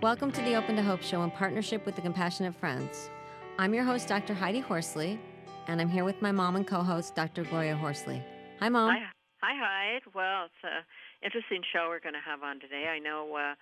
Welcome to the Open to Hope Show in partnership with the Compassionate Friends. I'm your host, Dr. Heidi Horsley, and I'm here with my mom and co-host, Dr. Gloria Horsley. Hi, Mom. Hi, Hyde. Well, it's an interesting show we're going to have on today. I know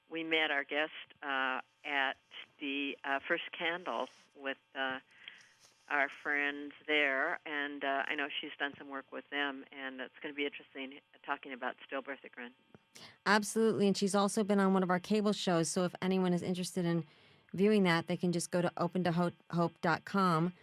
we met our guest at the First Candle with our friends there, and I know she's done some work with them, and it's going to be interesting talking about stillbirth again. Absolutely, and she's also been on one of our cable shows, so if anyone is interested in viewing that, they can just go to opentohope.com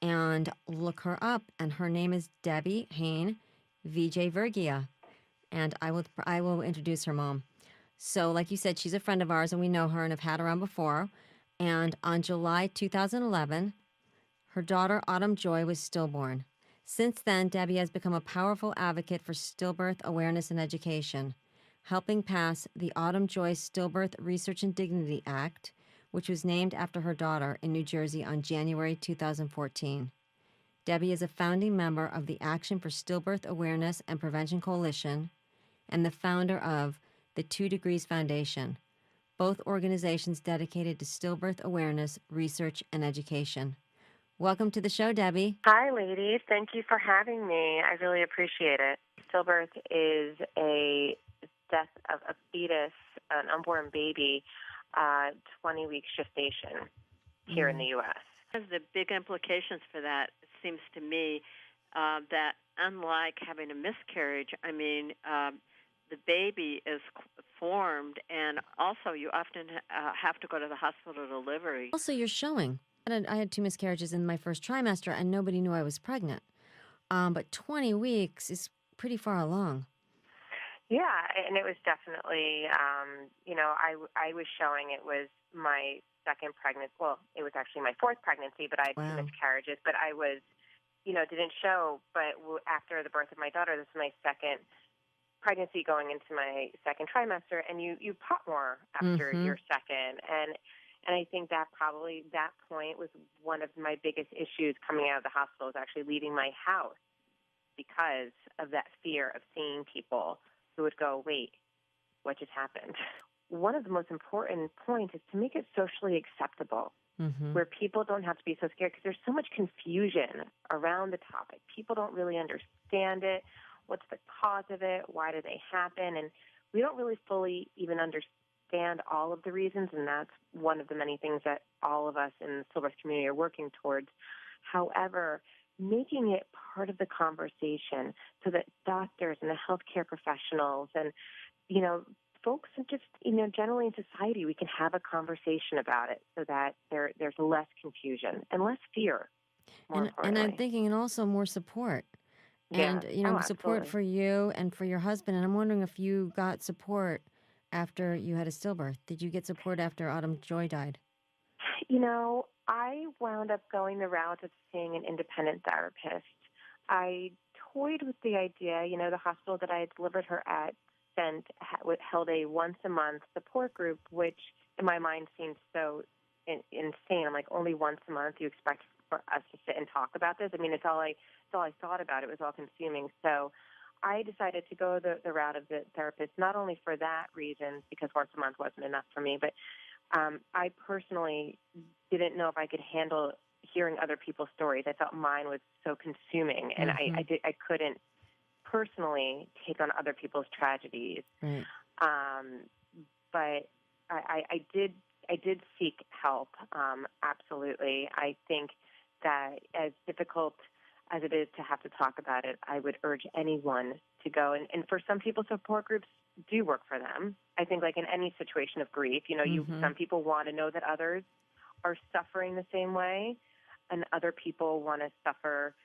and look her up, and her name is Debbie Haine Vijayvergyia, and I will introduce her, Mom. So, like you said, she's a friend of ours, and we know her and have had her on before, and on July 2011, her daughter, Autumn Joy, was stillborn. Since then, Debbie has become a powerful advocate for stillbirth awareness and education, helping pass the Autumn Joy Stillbirth Research and Dignity Act, which was named after her daughter in New Jersey on January 2014. Debbie is a founding member of the Action for Stillbirth Awareness and Prevention Coalition and the founder of the 2 Degrees Foundation, both organizations dedicated to stillbirth awareness, research, and education. Welcome to the show, Debbie. Hi, ladies. Thank you for having me. I really appreciate it. Stillbirth is a death of a fetus, an unborn baby, 20-week gestation here in the U.S. The big implications for that, it seems to me, that unlike having a miscarriage, the baby is formed, and also you often have to go to the hospital to delivery. Also, you're showing. I had 2 miscarriages in my first trimester, and nobody knew I was pregnant. But 20 weeks is pretty far along. Yeah, and it was definitely, I was showing. It was my second pregnancy. Well, it was actually my 4th pregnancy, but I had 2 miscarriages. But I was, didn't show. But after the birth of my daughter, this is my second pregnancy going into my second trimester, and you pop more after your second. And I think that probably that point was one of my biggest issues coming out of the hospital, was actually leaving my house because of that fear of seeing people who would go, wait, what just happened? One of the most important points is to make it socially acceptable, where people don't have to be so scared, because there's so much confusion around the topic. People don't really understand it. What's the cause of it? Why do they happen? And we don't really fully even understand all of the reasons, and that's one of the many things that all of us in the stillbirth community are working towards. However, making it part of the conversation so that doctors and the healthcare professionals and, folks and just, generally in society, we can have a conversation about it so that there's less confusion and less fear, more and I'm thinking, and also more support. And, support for you and for your husband. And I'm wondering if you got support after you had a stillbirth. Did you get support after Autumn Joy died? I wound up going the route of seeing an independent therapist. I toyed with the idea, the hospital that I had delivered her at held a once-a-month support group, which in my mind seemed so insane. I'm like, only once a month you expect for us to sit and talk about this? It's all I thought about. It was all consuming. So I decided to go the route of the therapist, not only for that reason, because once a month wasn't enough for me, but I personally didn't know if I could handle hearing other people's stories. I felt mine was so consuming, and I couldn't personally take on other people's tragedies. Right. But I did seek help. Absolutely. I think that as difficult as it is to have to talk about it, I would urge anyone to go. And for some people, support groups do work for them. I think, like in any situation of grief, some people want to know that others are suffering the same way, and other people want to suffer,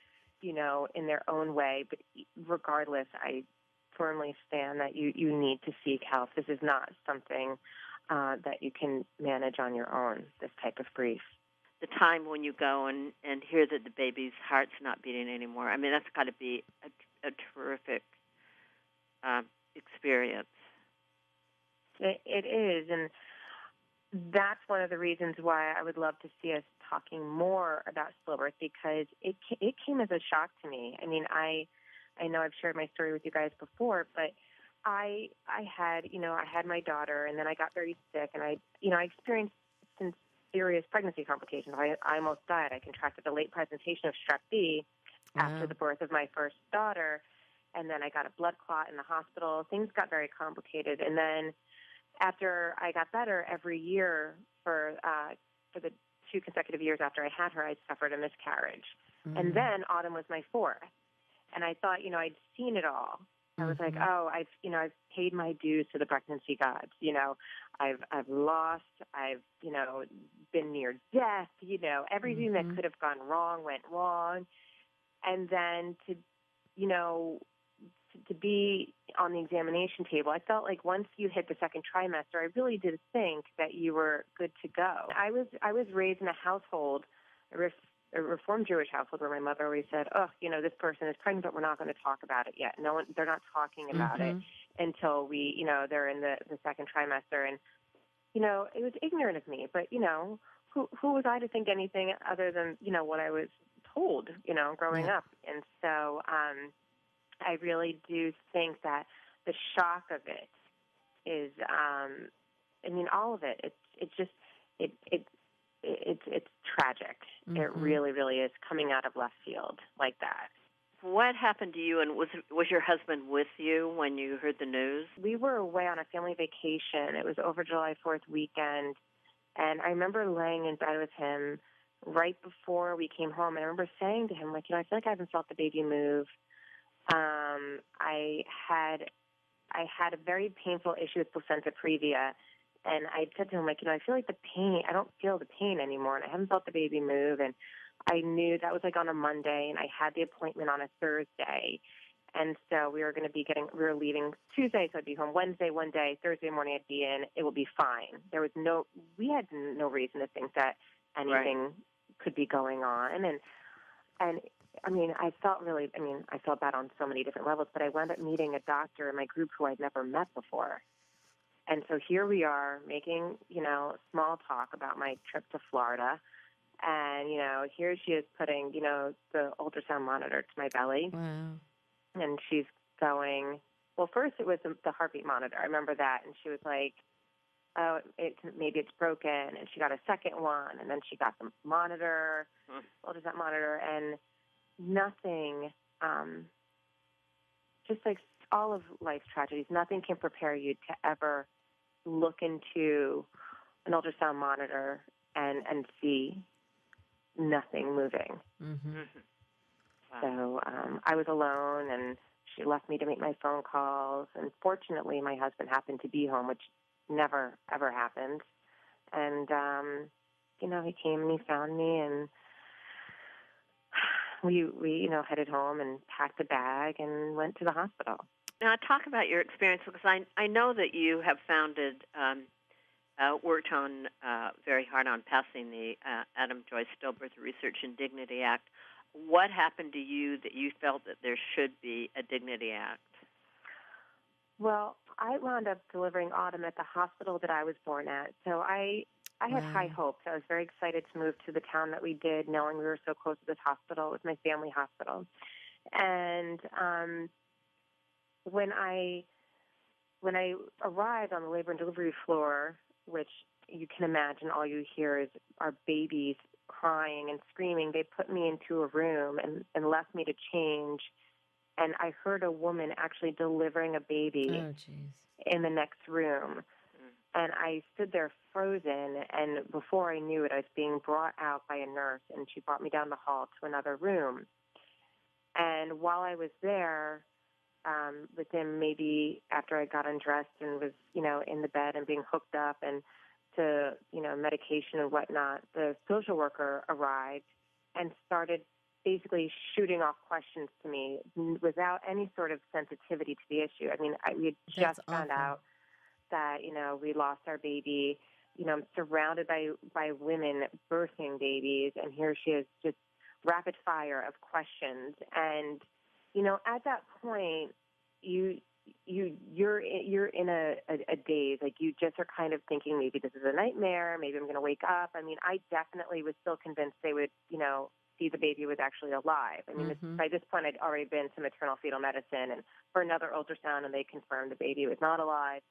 in their own way. But regardless, I firmly stand that you need to seek help. This is not something that you can manage on your own, this type of grief. The time when you go and hear that the baby's heart's not beating anymore, that's got to be a terrific experience. It is, and that's one of the reasons why I would love to see us talking more about stillbirth, because it came as a shock to me. I know I've shared my story with you guys before, but I had my daughter, and then I got very sick, and I experienced some serious pregnancy complications. I almost died. I contracted a late presentation of strep B after the birth of my first daughter, and then I got a blood clot in the hospital. Things got very complicated, and then after I got better, every year for the 2 consecutive years after I had her, I suffered a miscarriage, and then autumn was my 4th, and I thought, I'd seen it all. I was like, oh, I've paid my dues to the pregnancy gods. I've lost. I've, been near death. Everything that could have gone wrong went wrong. And then to be on the examination table, I felt like once you hit the second trimester, I really did think that you were good to go. I was raised in a household, a Reformed Jewish household, where my mother always said, "Oh, this person is pregnant, but we're not going to talk about it yet. They're not talking about it until they're in the second trimester." And it was ignorant of me, but who was I to think anything other than what I was told, growing up. And so I really do think that the shock of it is, all of it. It's tragic. It really, really is, coming out of left field like that. What happened to you, and was your husband with you when you heard the news? We were away on a family vacation. It was over July 4th weekend, and I remember laying in bed with him right before we came home, and I remember saying to him, I feel like I haven't felt the baby move. I had a very painful issue with placenta previa, and I said to him, I feel like the pain, I don't feel the pain anymore, and I haven't felt the baby move. And I knew that was on a Monday, and I had the appointment on a Thursday. And so we were leaving Tuesday, so I'd be home Wednesday one day, Thursday morning I'd be in. It would be fine. We had no reason to think that anything could be going on. And I felt bad on so many different levels, but I wound up meeting a doctor in my group who I'd never met before. And so here we are making, small talk about my trip to Florida. And, here she is putting, the ultrasound monitor to my belly. Wow. And she's going, well, first it was the heartbeat monitor. I remember that. And she was like, oh, maybe it's broken. And she got a second one. And then she got the monitor, ultrasound monitor, and nothing, just like all of life's tragedies, nothing can prepare you to ever look into an ultrasound monitor and see nothing moving. Wow. So I was alone, and she left me to make my phone calls. And fortunately, my husband happened to be home, which never, ever happens. And, he came and he found me, and we headed home and packed a bag and went to the hospital. Now, talk about your experience, because I know that you have worked on very hard on passing the Adam Joyce Stillbirth Research and Dignity Act. What happened to you that you felt that there should be a Dignity Act? Well, I wound up delivering Autumn at the hospital that I was born at. So I had high hopes. I was very excited to move to the town that we did, knowing we were so close to this hospital. It was my family hospital. And when I arrived on the labor and delivery floor, which you can imagine all you hear is our babies crying and screaming, they put me into a room and left me to change. And I heard a woman actually delivering a baby in the next room. And I stood there frozen, and before I knew it, I was being brought out by a nurse, and she brought me down the hall to another room. And while I was there, within maybe after I got undressed and was, in the bed and being hooked up and to, medication and whatnot, the social worker arrived and started basically shooting off questions to me without any sort of sensitivity to the issue. We had just found out that, we lost our baby. I'm surrounded by women birthing babies, and here she is, just rapid fire of questions. And, at that point, you're in a daze. Like, you just are kind of thinking, maybe this is a nightmare, maybe I'm going to wake up. I definitely was still convinced they would, see the baby was actually alive. I mean, by this point, I'd already been to maternal fetal medicine and for another ultrasound, and they confirmed the baby was not alive.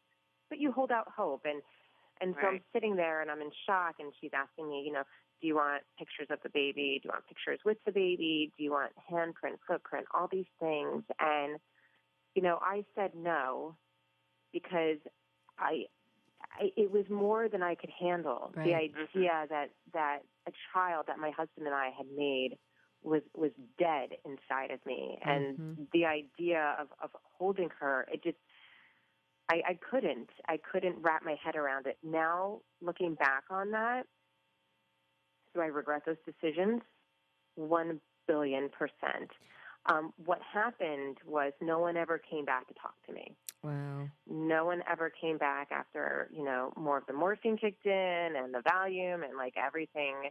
But you hold out hope, and so I'm sitting there, and I'm in shock, and she's asking me, do you want pictures of the baby? Do you want pictures with the baby? Do you want handprint, footprint, all these things? And, I said no because it was more than I could handle. Right. The idea that a child that my husband and I had made was dead inside of me. And the idea of holding her, it just, I couldn't wrap my head around it. Now, looking back on that, do I regret those decisions? 1 billion%. What happened was no one ever came back to talk to me. Wow. No one ever came back after, more of the morphine kicked in and the Valium and everything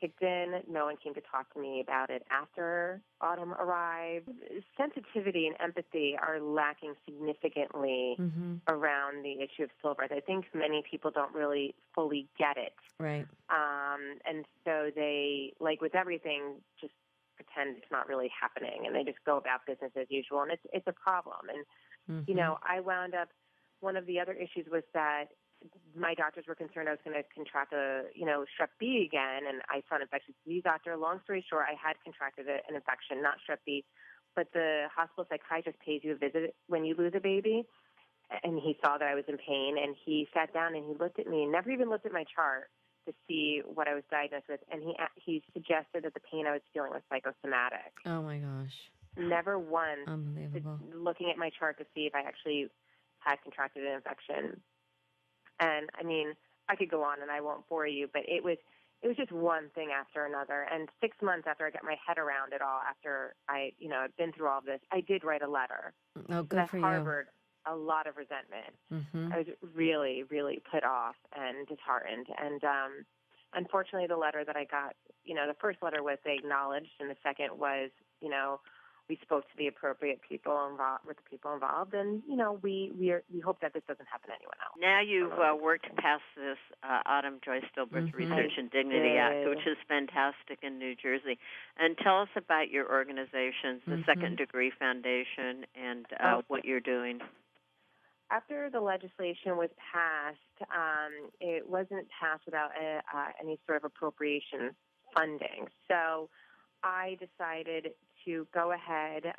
kicked in. No one came to talk to me about it after Autumn arrived. Sensitivity and empathy are lacking significantly around the issue of stillbirth. I think many people don't really fully get it. Right. And so they, like with everything, just pretend it's not really happening, and they just go about business as usual, and it's a problem. And I wound up, one of the other issues was that my doctors were concerned I was going to contract Strep B again, and I saw an infectious disease doctor. Long story short, I had contracted an infection, not Strep B, but the hospital psychiatrist pays you a visit when you lose a baby, and he saw that I was in pain, and he sat down and he looked at me, and never even looked at my chart to see what I was diagnosed with, and he suggested that the pain I was feeling was psychosomatic. Oh, my gosh. Never once Unbelievable. looking at my chart to see if I actually had contracted an infection. And, I mean, I could go on, and I won't bore you, but it was just one thing after another. And 6 months after I got my head around it all, after I'd been through all of this, I did write a letter. Oh, good for you. I harbored a lot of resentment. I was really, really put off and disheartened. And unfortunately, the letter that I got, the first letter was they acknowledged, and the second was, we spoke to the appropriate people involved, with the people involved, and we hope that this doesn't happen to anyone else. Now you've worked past this Autumn Joy Stillbirth Research and Dignity Act, which is fantastic in New Jersey. And tell us about your organizations, the Second Degree Foundation, and what you're doing. After the legislation was passed, it wasn't passed without any sort of appropriation funding. So I decided to go ahead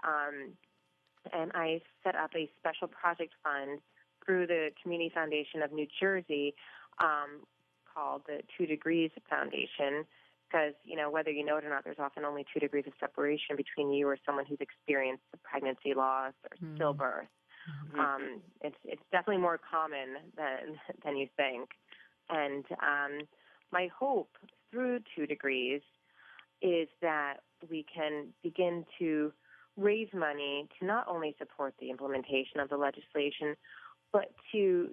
and I set up a special project fund through the Community Foundation of New Jersey called the 2 Degrees Foundation, because, whether you know it or not, there's often only 2 degrees of separation between you or someone who's experienced a pregnancy loss or stillbirth. It's definitely more common than you think. And my hope through 2 Degrees is that we can begin to raise money to not only support the implementation of the legislation, but to,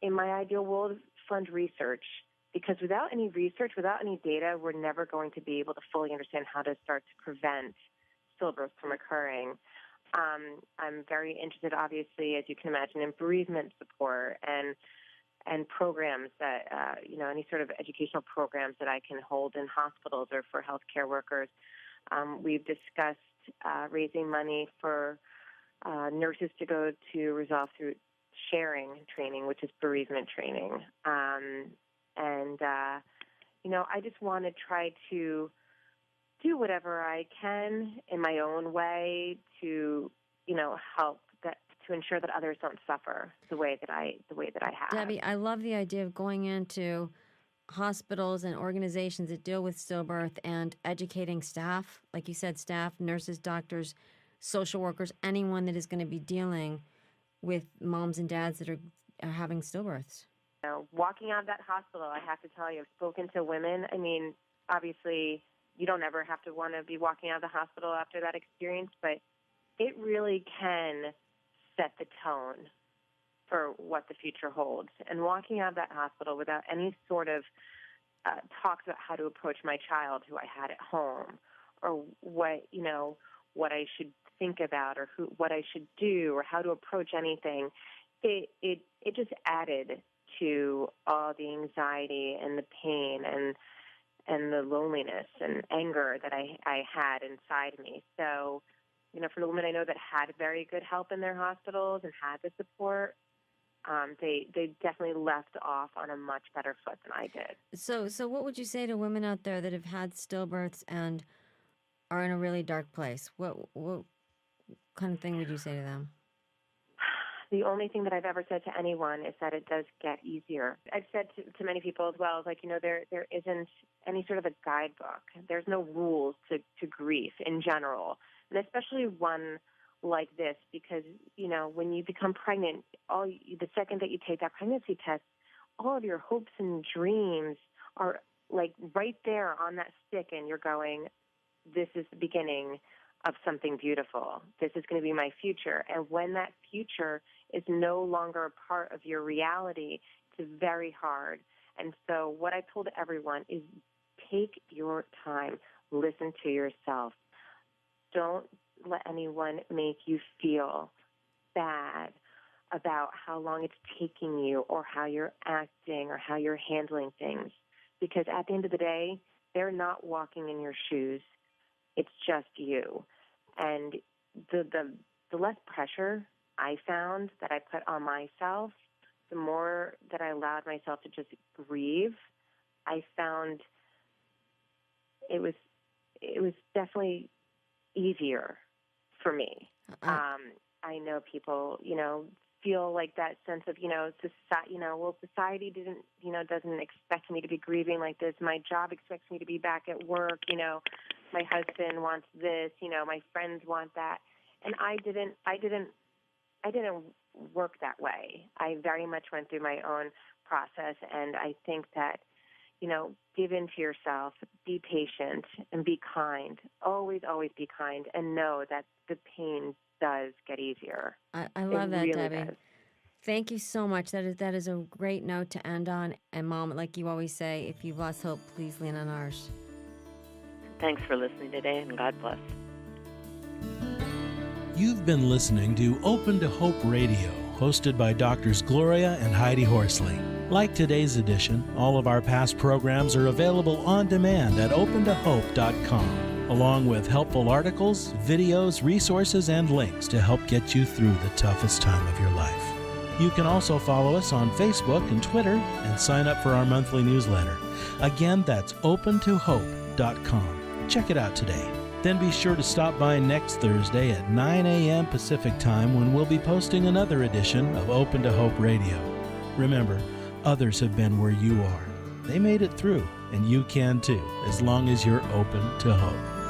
in my ideal world, fund research. Because without any research, without any data, we're never going to be able to fully understand how to start to prevent stillbirth from occurring. I'm very interested, obviously, as you can imagine, in bereavement support and programs that, any sort of educational programs that I can hold in hospitals or for healthcare workers. We've discussed raising money for nurses to go to Resolve Through Sharing training, which is bereavement training. I just want to try to do whatever I can in my own way to, help to ensure that others don't suffer the way that I have. Debbie, I love the idea of going into hospitals and organizations that deal with stillbirth and educating staff, like you said, staff, nurses, doctors, social workers, anyone that is going to be dealing with moms and dads that are having stillbirths. Walking out of that hospital, I have to tell you, I've spoken to women. I mean, obviously, you don't ever have to want to be walking out of the hospital after that experience, but it really can set the tone for what the future holds. And walking out of that hospital without any sort of talks about how to approach my child who I had at home, or what I should think about, or what I should do, or how to approach anything, it just added to all the anxiety and the pain and the loneliness and anger that I had inside me. So, for the women I know that had very good help in their hospitals and had the support, they definitely left off on a much better foot than I did. So what would you say to women out there that have had stillbirths and are in a really dark place? What kind of thing would you say to them? The only thing that I've ever said to anyone is that it does get easier. I've said to many people as well, there isn't any sort of a guidebook. There's no rules to grief in general, and especially one like this, because, when you become pregnant, the second that you take that pregnancy test, all of your hopes and dreams are like right there on that stick, and you're going, this is the beginning of something beautiful. This is going to be my future. And when that future is no longer a part of your reality, it's very hard. And so what I told everyone is take your time, listen to yourself. Don't let anyone make you feel bad about how long it's taking you or how you're acting or how you're handling things. Because at the end of the day, they're not walking in your shoes. It's just you. And the less pressure I found that I put on myself, the more that I allowed myself to just grieve, I found it was definitely easier for me. I know people, feel like that sense of, society doesn't expect me to be grieving like this. My job expects me to be back at work. My husband wants this. My friends want that, and I didn't work that way. I very much went through my own process, and I think that, give in to yourself, be patient, and be kind. Always, always be kind, and know that the pain does get easier. I love that, really Debbie. does. Thank you so much. That is a great note to end on. And Mom, like you always say, if you've lost hope, please lean on ours. Thanks for listening today, and God bless. You've been listening to Open to Hope Radio, hosted by Doctors Gloria and Heidi Horsley. Like today's edition, all of our past programs are available on demand at opentohope.com, along with helpful articles, videos, resources, and links to help get you through the toughest time of your life. You can also follow us on Facebook and Twitter and sign up for our monthly newsletter. Again, that's opentohope.com. Check it out today. Then be sure to stop by next Thursday at 9 a.m. Pacific Time when we'll be posting another edition of Open to Hope Radio. Remember, others have been where you are. They made it through, and you can too, as long as you're open to hope.